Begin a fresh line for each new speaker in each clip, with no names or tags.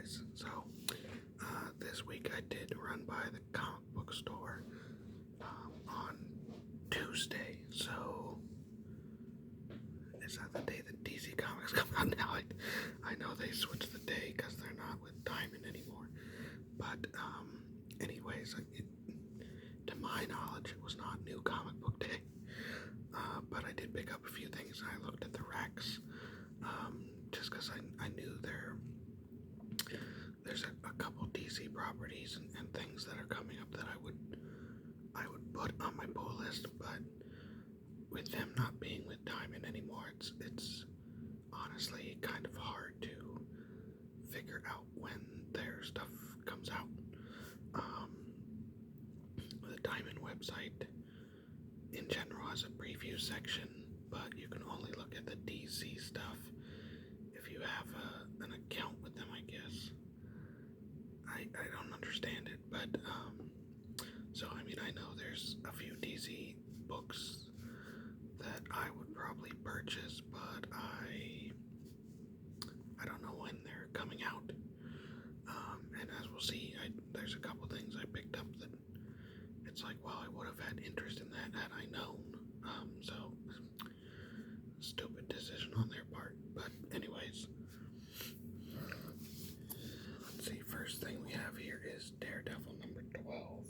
guys. This week I did run by the comic book store on Tuesday. So, is that the day that DC Comics come out now? I know they switched the day because they're not with Diamond anymore. But, anyways, to my knowledge, it was not New Comic Book Day. But I did pick up a few things, and I looked at the racks just because I knew there's a couple DC properties and things that are coming up that I would put on my pull list, but with them not being with Diamond anymore, it's honestly kind of hard to figure out when their stuff comes out. The Diamond website in general has a preview section, but you can only look at the DC stuff if you have an account with them, I guess. I don't understand it, but so I mean, I know there's a few DC books that I would probably purchase, but I don't know when they're coming out. And as we'll see, there's a couple things I picked up that it's like, well, I would have had interest in that had I known. So stupid decision on their part. But anyways, let's see. First thing we have here is Daredevil number 12.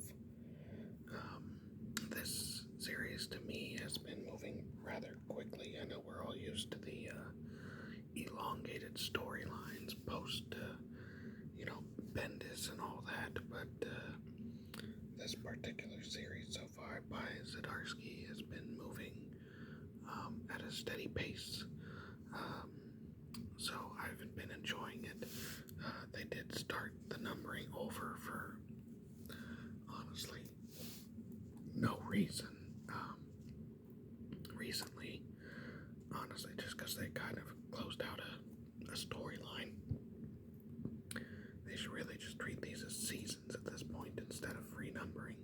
This series to me has been moving rather quickly. I know we're all used to the elongated storylines post, Bendis and all that, but this particular series so far by Zdarsky has been moving at a steady pace. So I've been enjoying it. They did start the numbering over for honestly no reason recently. Honestly, just because they kind of closed out a storyline. They should really just treat these as seasons at this point instead of renumbering,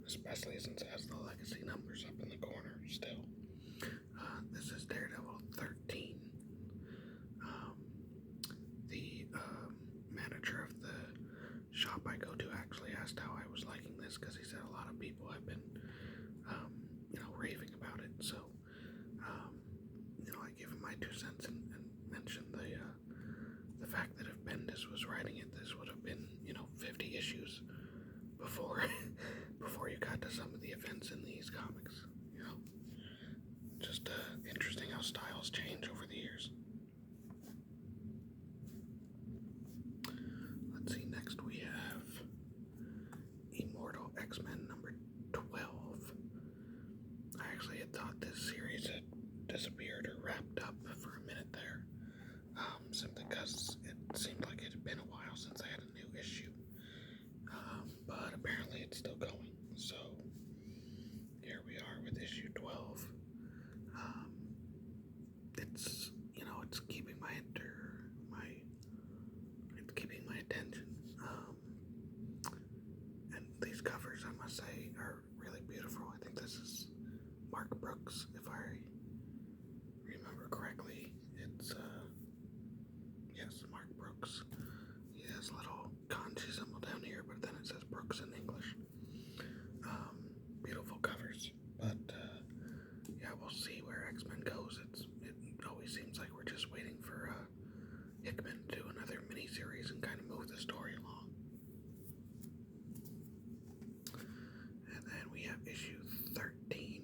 especially since it has the legacy numbers up in the corner still. This is Daredevil 13. The manager of the shop I go to actually asked how I was liking this because he said a lot of people have been, raving about it. So, I give him my 2 cents and mentioned the fact that if Bendis was writing it, this would have been, 50 issues before you got to some of the events in these comics. Just interesting how styles change over the years. Let's see, next we have Immortal X-Men number 12. I actually had thought this series had disappeared or wrapped up for a minute there, simply because it seemed like it had been a while since I had a new issue, but apparently it's still going, so here we are with issue 12. It's keeping it's keeping my attention, and these covers, I must say, are really beautiful. I think this is Mark Brooks, if I remember correctly. It's yes, Mark Brooks. He has a little kanji symbol down here, but then it says Brooks in English. Beautiful covers, but yeah, we'll see where X-Men goes. It always seems like we're just waiting for Hickman to do another miniseries and kind of move the story along. And then we have issue 13,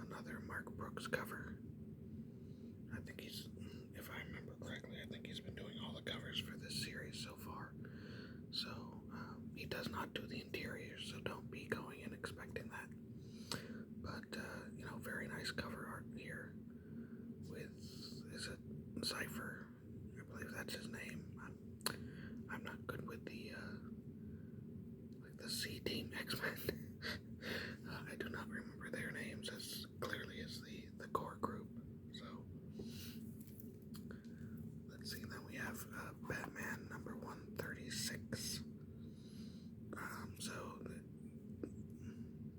another Mark Brooks cover. I think if I remember correctly, I think he's been doing all the covers for this series so far. So he does not do the interiors, so don't be going and expecting that. But very nice cover art here with, is it Cypher? I believe that's his name. I'm not good with the C Team X-Men. I do not remember their names as clearly as the core group. So let's see. Then we have Batman number 136. So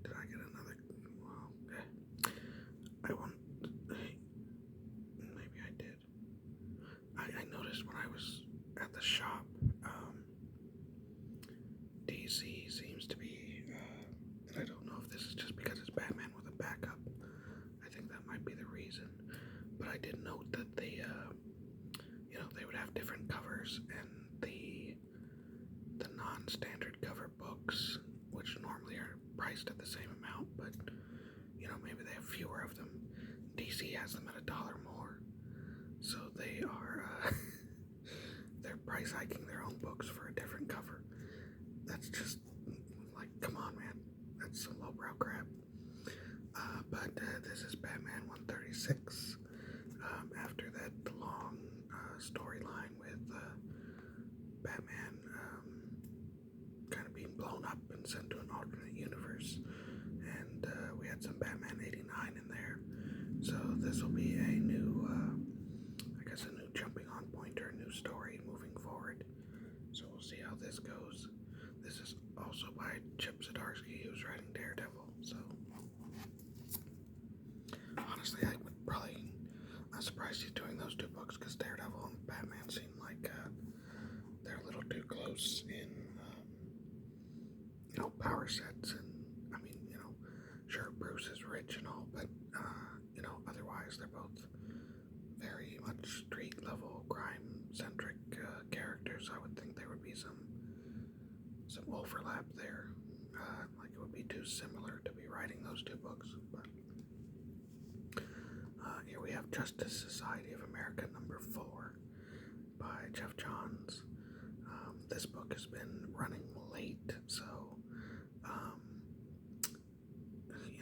did I get another? Well, okay. I won't. Maybe I did. I noticed noticed when I was at the shop, DC seems to be, and I don't know if this is just because it's Batman with a backup. I think that might be the reason. But I did note that they would have different covers, and the non-standard cover books, which normally are priced at the same amount, but maybe they have fewer of them. DC has them at $1 more, so they are they're price hiking their own books for a different cover. That's just like, come on, man, that's some lowbrow crap. But this is Batman 136. After that long storyline with Batman kind of being blown up and sent to an alternate universe, and we had some Batman 89 in there. So this will be a new, a new jumping on point or a new story moving forward. So we'll see how this goes. This is also by Chip Zdarsky, who's writing Daredevil. So honestly, I'm surprised he's doing those two books, because Daredevil and Batman seem like they're a little too close in, power sets. And sure, Bruce is rich and all, but otherwise they're both very much street level, crime centric characters. I would think there would be some overlap there. Like it would be too similar to be writing those two books. But here we have Justice Society of America #4 by Jeff Johns. This book has been running late, so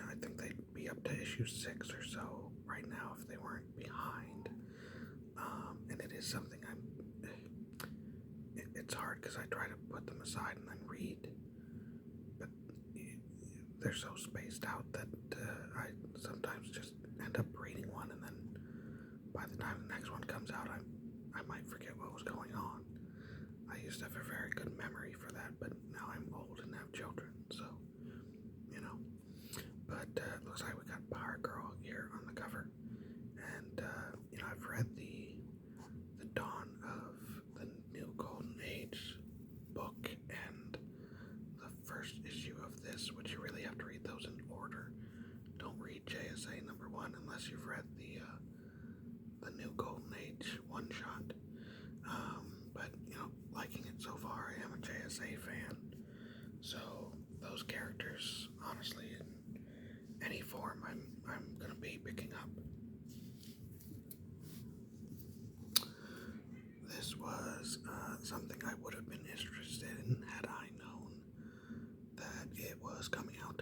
I think they'd be up to issue 6 or so right now if they weren't behind. And it is something it's hard because I try to put them aside and then read, but they're so spaced out that I sometimes just end up reading one, and then by the time the next one comes out, I might forget what was going on. I used to have a very good memory for that, but now I'm old and have children, so but it looks like we got Power Girl here on the cover, and I've read the Dawn of the New Golden Age book and the first issue of this, which you really have to read those in order. Don't read JSA #1 unless you've read the New Golden Age one shot. But liking it so far. I am a JSA fan, so those characters, honestly, in any form, I'm gonna be picking up. This was something I would have been interested in had I known that it was coming out.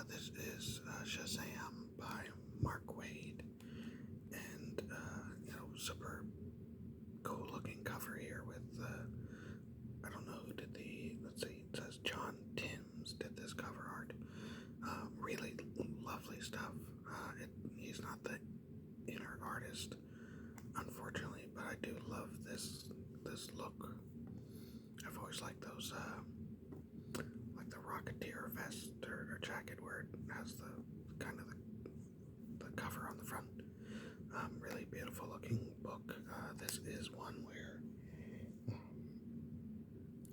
This is Shazam by Mark Waid, and super cool looking cover here with I don't know who did let's see, it says John Timms did this cover art. Really lovely stuff. He's not the inner artist, unfortunately, but I do love this look. I've always liked those like the Rocketeer vest or jacket where it has the kind of the cover on the front. Really beautiful looking book. This is one where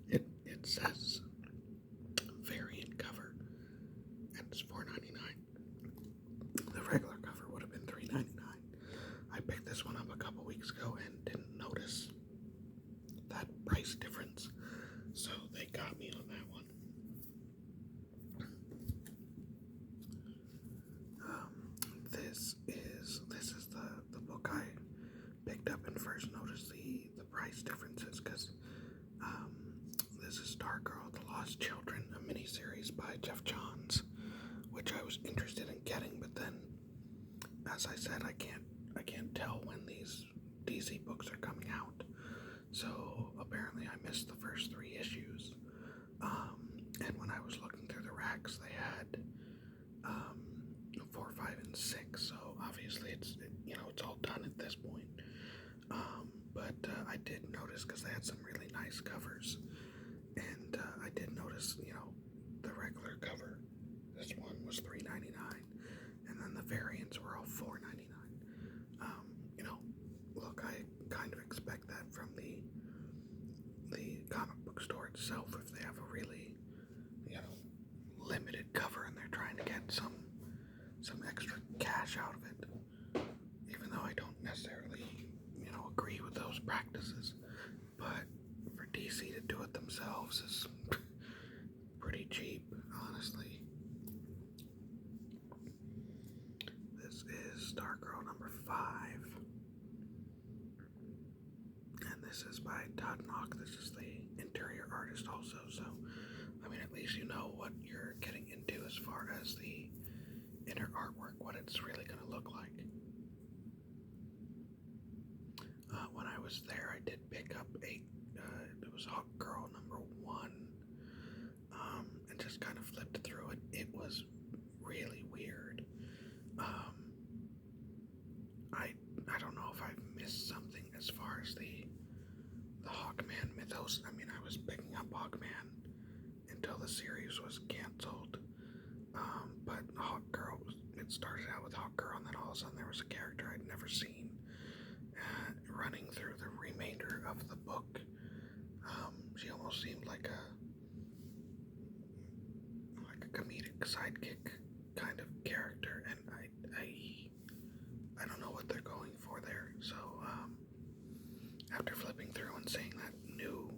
it says variant cover, and it's $4.99. The regular cover would have been $3.99. I picked this one up a couple weeks ago and didn't notice that price difference, so they got me on that one. This is the book I picked up and first noticed the price differences, because this is Stargirl: The Lost Children, a miniseries by Jeff Johns, which I was interested in getting, but then, as I said, I can't tell when these DC books are coming out, so apparently I missed the first 3 issues. And when I was looking through the racks, they had 4, 5, and 6. So obviously it's all done at this point. But I did notice, because they had some really nice covers, and I did notice the regular cover. This one was $3.99, and then the variants were all $4.99. Look, I kind of expect itself if they have a really, limited cover and they're trying to get some extra cash out of it. Even though I don't necessarily, agree with those practices. But for DC to do it themselves is pretty cheap, honestly. This is Stargirl number 5. And this is by Todd Knock. This is the interior artist also, so at least you know what you're getting into as far as the inner artwork, what it's really going to look like. When I was there, I did pick up it was Hawkgirl number 1, and just kind of flipped through it. It was really weird. I don't know if I've missed something as far as the Hawkman mythos. I was picking up Hawkman until the series was canceled. But Hawkgirl, it started out with Hawkgirl, and then all of a sudden there was a character I'd never seen running through the remainder of the book. She almost seemed like a comedic sidekick kind of character, and I don't know what they're going for there. So after flipping through and seeing that new,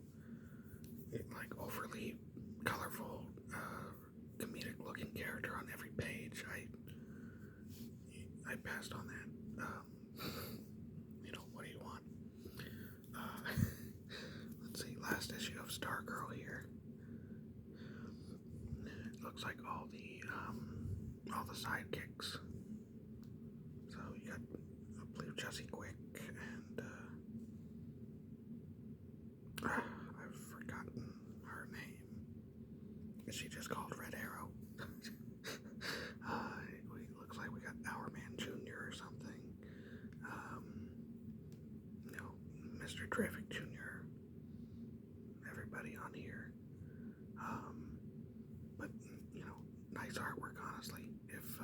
overly colorful, comedic looking character on every page, I passed on that. What do you want? Let's see, last issue of Stargirl here. It looks like all the sidekicks. So you got, I believe, Jesse Quick and I've forgotten her name. Is she just called Red Arrow? Looks like we got Hourman Jr. or something. Mr. Terrific Jr. Everybody on here. But nice artwork, honestly. If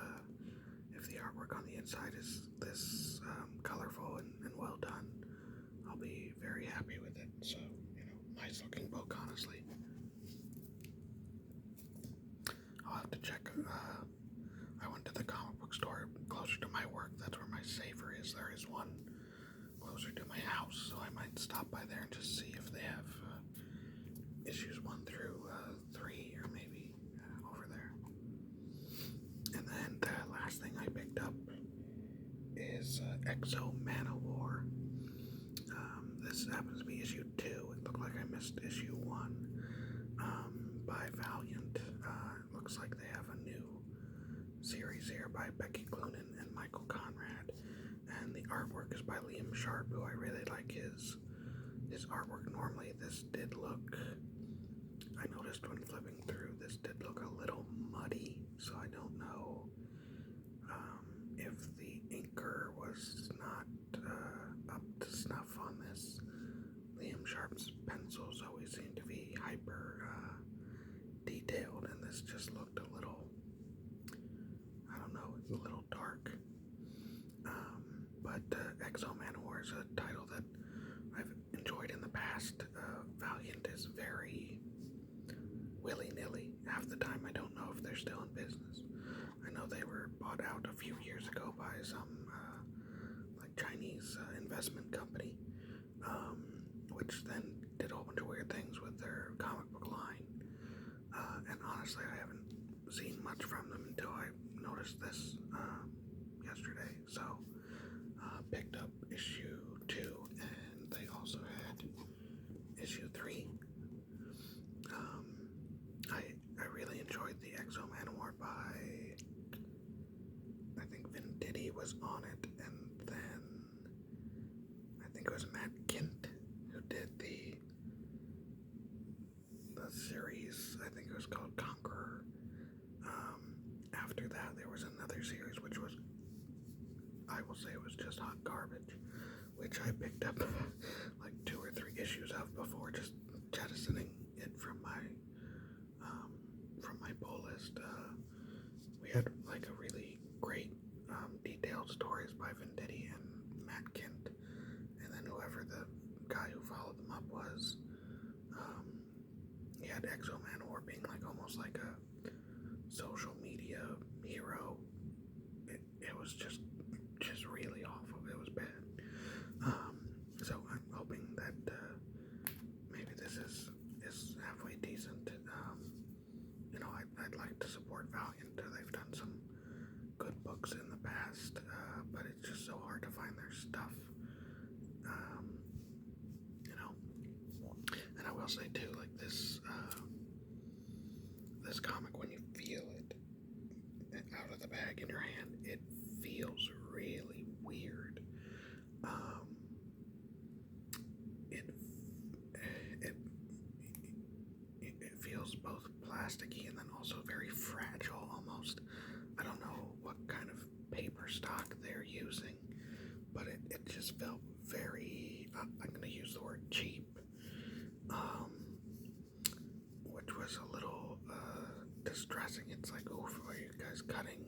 the artwork on the inside is this colorful and well done, I'll be very happy with it. So, nice looking book, honestly. I'll have to check. I went to the comic book store closer to my work. That's where my safer is. There is one closer to my house, so I might stop by there and just see if they have issues 1 through 3, or maybe over there. And then the last thing I picked up is Exo Manowar. This happens to be issue 2. It looked like I missed issue 1 by Valiant. It looks like they have a new series here by Becky Cloonan and Michael Conrad. And the artwork is by Liam Sharp, who I really like his artwork. Normally this did look, I noticed when flipping through, this did look a little muddy, so I don't know if the inker was not up to snuff on this. Liam Sharp's pencils always seem to be hyper detailed, and this just looked a little, I don't know, a little dark. But Exo Manowar is a title that I've enjoyed in the past. Valiant is very willy-nilly. Half the time I don't know if they're still in business. I know they were bought out a few years ago by some Chinese investment company, which then did a whole bunch of weird things with their comic book line. And honestly, I haven't seen much from them until I noticed this yesterday. So picked up issue 2, and they also had issue 3. I really enjoyed the Exo Manowar by, I think Venditti was on it, and then I think it was Matt Kint who did the series. I think it was called Conqueror. After that, there was another series which was, I will say, it was just hot garbage, which I picked up like 2 or 3 issues of before just jettisoning it from my pull list. We had like a really great detailed stories by Venditti and Matt Kint, and then whoever the guy who followed them up was, had Exo Manowar being like almost like a social media hero. It was just really awful. It was bad. So I'm hoping that maybe this is halfway decent. I'd like to support Valiant. They've done some good books in the past, but it's just so hard to find their stuff. You know, and I will say too, like this comic, when you feel it out of the bag in your hand, it feels really weird. It it it feels both plasticky and then also very fragile almost. I don't know what kind of paper stock they're using, but it just felt very, I'm going to use the word cheap, which was a little distressing. It's like, oof, are you guys cutting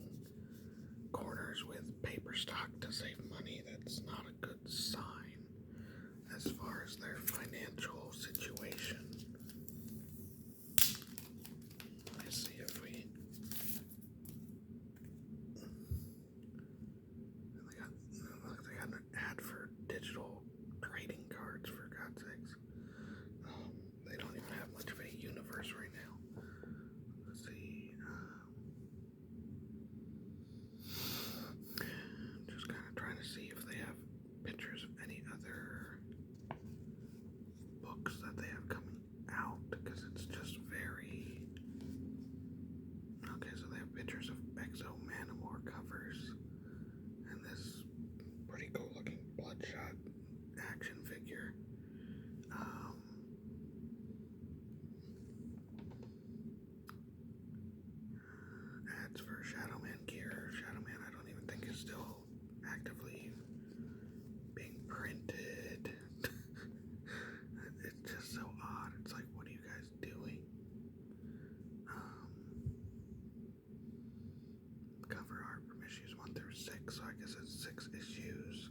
corners with paper stock to save money? That's not a good sign as far as their financial situation. Let's see if we... They got an ad for digital trading cards, for God's sakes. They don't even have much of a universe right now. Let's see. Just kind of trying to see if they have pictures of any other books that they have coming out, because it's just very... Okay, so they have pictures of Exo Manowar covers, and this pretty cool looking Bloodshot action figure. Ads for Shadowman gear. Shadowman, I don't even think is still actively being printed. It's just so odd. It's like, what are you guys doing? Cover art from issues 1 through 6, so I guess it's 6 issues.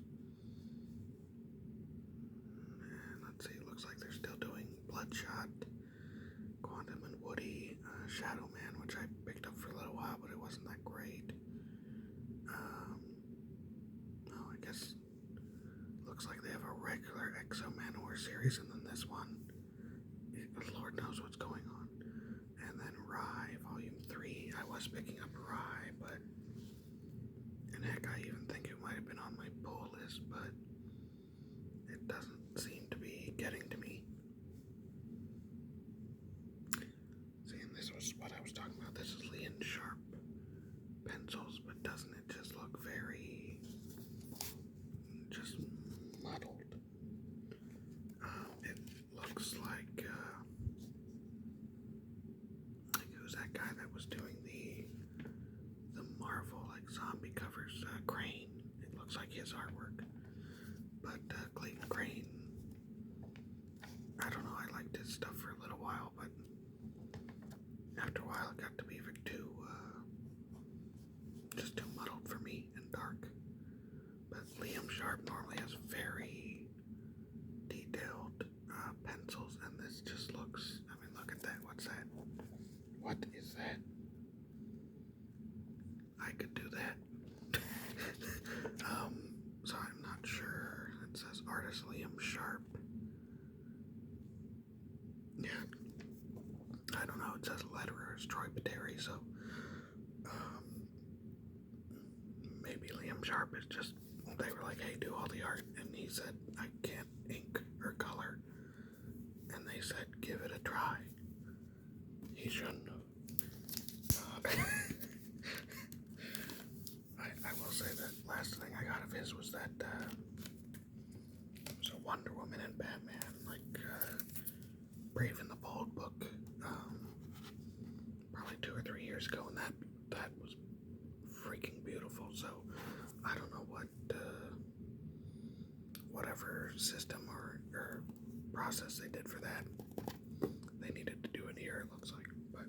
And let's see, it looks like they're still doing Bloodshot, Quantum and Woody, Shadowman, which I picked up for a little while, but it wasn't that great. I guess looks like they have a regular Exo Manowar series, and then this one, Lord knows what's going on. And then Rye, Volume 3. I was picking up Rye, but, and heck, I even think it might have been on my pull list, but it doesn't seem to be getting to me. See, and this was what I was talking about. This is Lian Sharp pencils, but doesn't it just look very, just muddled? It looks like who's that guy that was doing the Marvel like zombie covers? Crane. It looks like his artwork, but Clayton Crane. I don't know. I liked his stuff for a little while, but after a while, it got to be just too muddled for me and dark. But Liam Sharp normally has very detailed pencils, and this just looks, I mean, look at that. What's that? What is that? I could do that. So I'm not sure. It says artist Liam Sharp. Yeah. I don't know. It says letterer is Troy Pateri, so maybe Liam Sharp is just, they were like, hey, do all the art, and he said, I can't ink or color, and they said, give it a try. He shouldn't have. I will say that last thing I got of his was that it was a Wonder Woman and Batman, like Brave and the Bold book, probably 2 or 3 years ago, and that was freaking beautiful. So I don't know what whatever system or process they did for that they needed to do in here, it looks like. But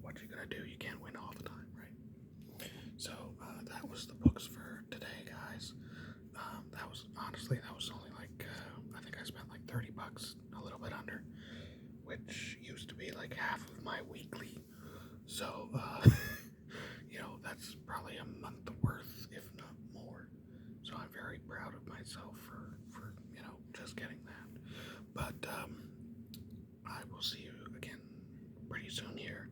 what you gonna do? You can't win all the time, right? So that was the books for today, guys. That was honestly, that was only like I think I spent like $30, a little bit under, which, So, that's probably a month worth, if not more. So I'm very proud of myself for just getting that. But I will see you again pretty soon here.